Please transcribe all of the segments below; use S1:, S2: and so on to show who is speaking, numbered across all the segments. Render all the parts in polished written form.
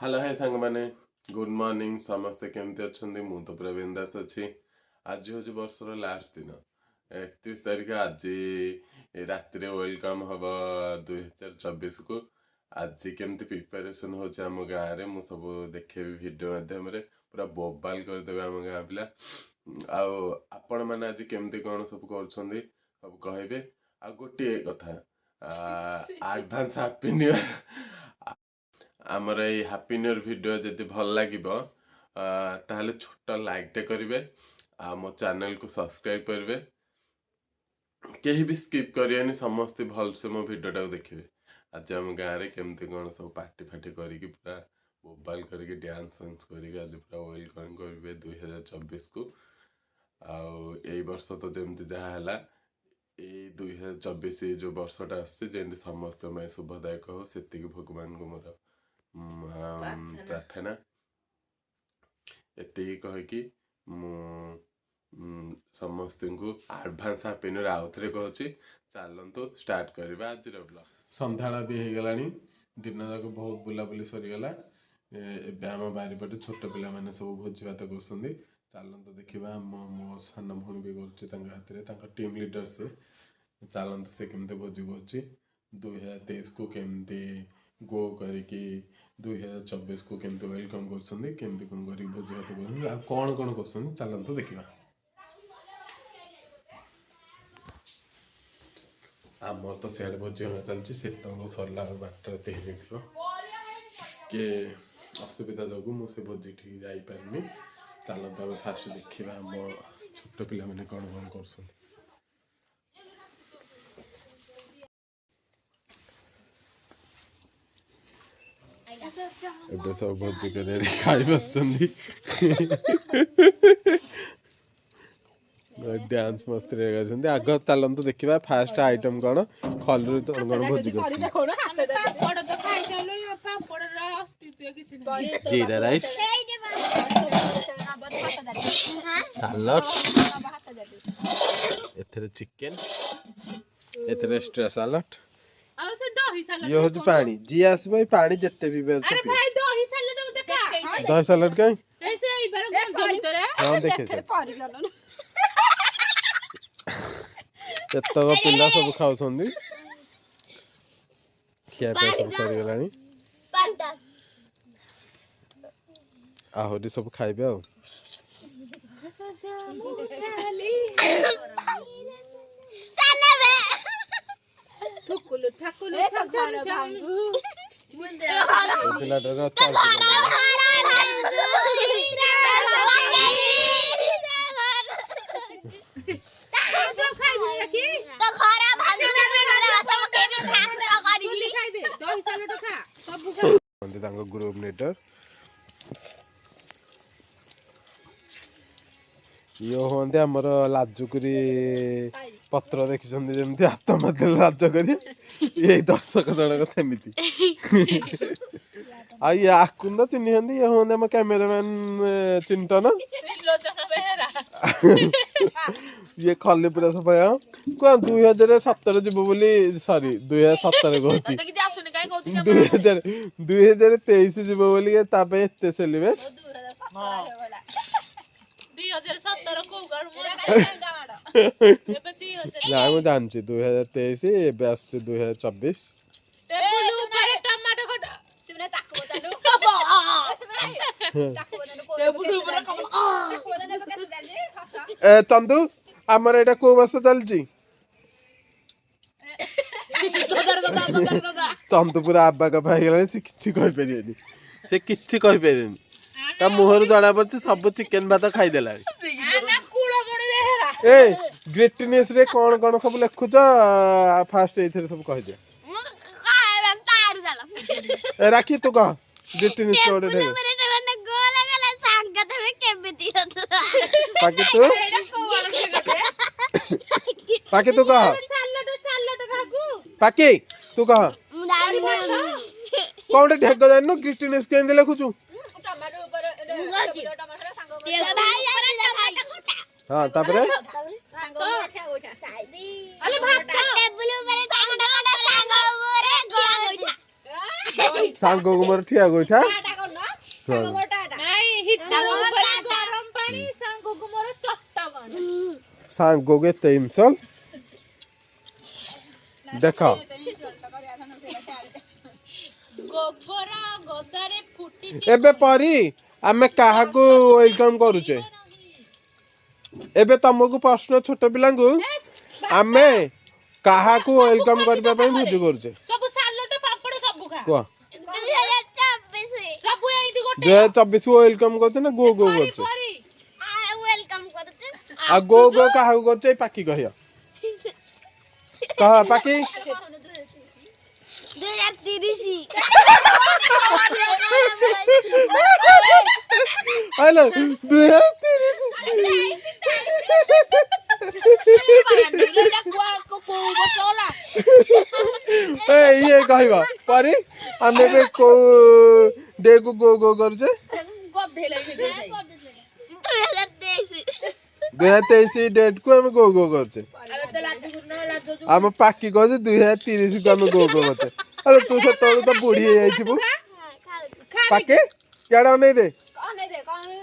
S1: Hello है सांग माने गुड मॉर्निंग समस्ते केमती अच्छा मु तो पूरा बिंदास अच्छी आज हूँ वर्षर लास्ट दिन 31 तारीख आज रात वेलकम हम 2024 को आज केमती प्रिपेरेसन हो गाँव में मुझे सब देखेबी वीडियो माध्यम पूरा बोबाल करदेवे आम गाँ पिला आपण मैंने आज केमती कौन सब कर सब कहे आ गोटे कथा एडवांस हैप्पी न्यू ईयर आमर ये हैप्पी न्यू ईयर वीडियो जदि भल लगे ताहले छोटा लाइक टे करेंगे आ मो चैनल को सब्सक्राइब करेंगे कहीं भी स्किप करिए समस्ते भलसे मो वीडियोटा देखिए आज आम गाँव में केमती कौन सब पार्टी फाटी करके पूरा मोबाइल करके डांस वांस करके आज पूरा वेलकम करेंगे 2024 को आई वर्ष तो जमती जहाँ है ये 2024 जो वर्षटा आसमें समस्त मैं शुभदायक हो से भगवान को मोर प्रार्थना एति कहीकि समस्त को एडवांस हैप्पी न्यू ईयर आउ थे कहूँ चलतु स्टार्ट करवा आज ब्लॉग संध्या भी हो गला दिन जाक बहुत बुलाबुली सरीगला एवं आम बारिपटे छोट पिला मैंने सब भोजी भात कर चलतु देखा मो सान भूणी भी कर टीम लीडर से चलतु से केमती भोजी कर 2023 को केमती गो करके 2024 को केमती वेलकम कर केमती कौन कर भोजी भात कर कौन कौन कर चलतु देखा आमर तो सियाड़े भोजी होना चलती से सरला 12 किए असुविधा जो मुझे भोजी ठीक जापारे चलते आम फास्ट देखा आम छोट पिला मैंने कौन कौन कर ଏବେ ସବୁ ଭୋଜି କରି ଖାଇ ବସିଛନ୍ତି ଡ୍ୟାନ୍ସ ମସ୍ତିରେ ଗାଉଛନ୍ତି ଆଗ ଚାଲନ୍ତୁ ଦେଖିବା ଫାଷ୍ଟ ଆଇଟମ କଣ ଖଲରୁ କଣ ଭୋଜି କରୁଛନ୍ତି जीरा राइस सालड एथरे चिकन एथरे एक्स्ट्रा सालड ये हो पानी जी आसबो पानी जत्ते भी बेर अरे भाई दही सालड देखा दही सालड काई ऐसे ई बार गम भितरे हां देखे पारी गलो एतक पिला सब खाउछंदी खिया पे सब सरी गलानी पांटा आहुरी सब खाइबे आ ठकुलु ठकुलु छछन भांगु पिलाटर का तो खाइबे की तो खरा भांगु सब के भी छान करिबी खाइ दे दही सालड खा सब खा बंदे तांको ग्रुप लीडर यो होंदे हमर लाजुकुरी पत्र देखिसंदी जेमती हाथ मते लाज करी ये दर्शक जनक सेमिति आ ये आकुंद चिन्ह हंदी ये होंदे हम कैमरामैन चिंटन ये खाली पूरा सफाया को 2017 जीव बोली सॉरी 2017 कहूची 2023 जीव बोली तापे एते सेलिब्रेट 2017 को ना मैं जानची 2023 एबे आसे 2024 टेबल ऊपर टमाटो खटा सिमने ताको बतानु टेबल ऊपर कमल ए चंदू हमर एटा को वर्ष चलची चंदू पूरा आब्बा का भाई गला से किछि कहि परियनी से किछि कहि परियनी ता मुहर जणा पड़ती सब चिकन भात खाई देला ए ग्रेटनेस रे कौन कौन सब लिखुच फास्ट एथरे सब कहि दे राखी तू कह ग्रेटनेस कोड ढे पाके तू कह पाके तू कह कौन ढेग जानो ग्रेटनेस केंदे लिखुचू हाँ तापरे सांग को मोर ठिया गोइठा सांग के 300 देख एबे परी आमे काहाकू वेलकम करूचे एबे तुमको प्रश्न छोट पिलांगू आमे काहाकू वेलकम करबा पई भुजी करूचे
S2: सब सालोट पापड़ सब खा
S1: को
S2: 2024 सब एइदी गोटे
S1: 2024 वेलकम करते ना गो गो करते
S2: वेलकम करते
S1: आ गो गो काहाकू करते पाकी कहियो कह पाकी
S2: 2030
S1: हेलो 2030 ये कहबा परी आमे बे को डे को गो गो करजे 2023 डेट को हम गो गो करजे हम पाकी कहजे 2030 को हम गो गो करजे अरे तू से तो बूढ़ी हो जाइथिबु पाकी केडा नै दे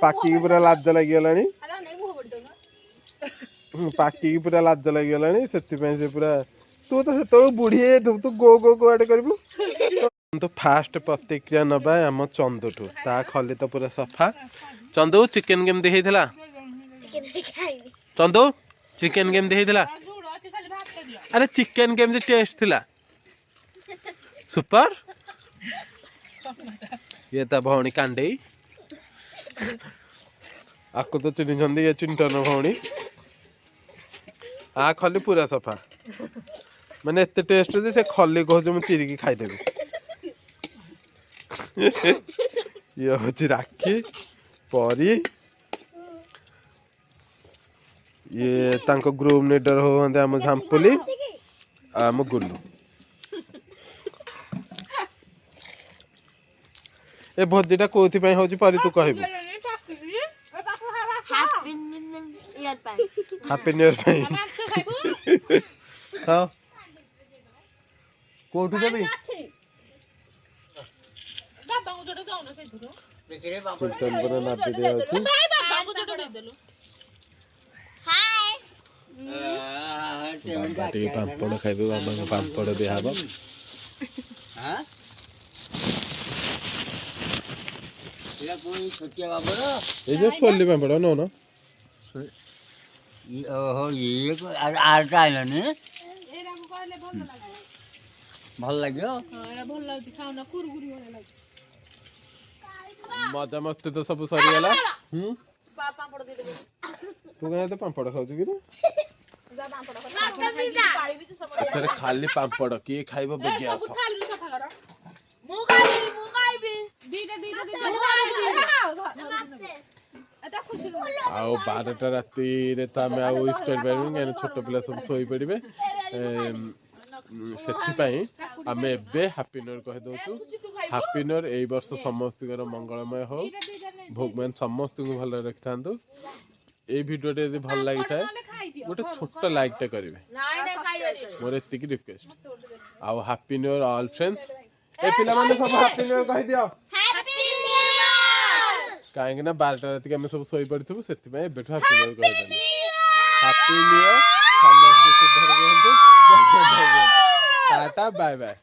S1: पाकी की पूरा लाज लागि गलानी पाकी की पूरा लाज लागि गलानी सेति पे से पूरा तू तो से तो बूढ़ी है तू गो गो को आड करबु तो फास्ट प्रतिक्रिया नबा हम चंदुठू ता खली तो पूरा सफा चंदू चिकन गेम दे हेथला चंदू चिकन गेम दे हेथला अरे चिकन गेम से टेस्ट थिला सुपर ये ता भौणी कांडे आपको तो चिन्ह जंदी ये चिंटन भौणी आ खली पूरा सफा माने एते टेस्ट दे से खली कह जो मु चिरी की खाई देबे ये होची राखी परी ये तांको ग्रुप लीडर हो हंदे हम झांपुली हम गुल्लू ए भोजीटा कोथि पई होची परी तू कहबी हैप्पी न्यू ईयर पई हां कोठु देबी बाबा को जोडे जाऊ न से दुरो देखरे बाबा चिकन बना ना दे होची भाई बाबा को जोडे दे देलो हाय बाटी पापड़ खाइबे बाबा के पापड़ दे हाबो हां एला कोई छोटिया बाबड़ ए जो सोली पापड़ नो नो ये ओहो ये को आटा आइलो ने एरा को कहले भल लाग्यो हां एरा भल लागि खाउ ना कुरकुरी होने लाग मजा मस्ती तो सब सरी गेला पापड़ दे देबे तू कहे तो पापड़ खाउ कि रे जा पापड़ खा पाड़ी भी तो सब तेरे खाली पापड़ की खाइबो बेगिया सब खाली सफा कर मु खाइबी दीटा आओ 12टा राती रे त हम आ विश कर परबे केन छोट पिला सब सोई पड़िबे सेति पई हम एबे हैप्पी न्यू ईयर कह दोछु हैप्पी न्यू ईयर एई वर्ष समस्त कर मंगलमय हो भगवान समस्त को भल रखतांदो ए वीडियो टे यदि भल लागि थाए गोटे छोट लाइक टे करिवे मोर एति की रिक्वेस्ट आओ happy new year all friends ए पिला माने सब हैप्पी न्यू ईयर कहि दियो हैप्पी न्यू ईयर काहे ना 12टा राती के हम सब सोई पड़िथबो सेति पई बेठो हैप्पी न्यू ईयर कहि देनी हैप्पी न्यू ईयर समस्त सुधर गयंतु टाटा बाय बाय।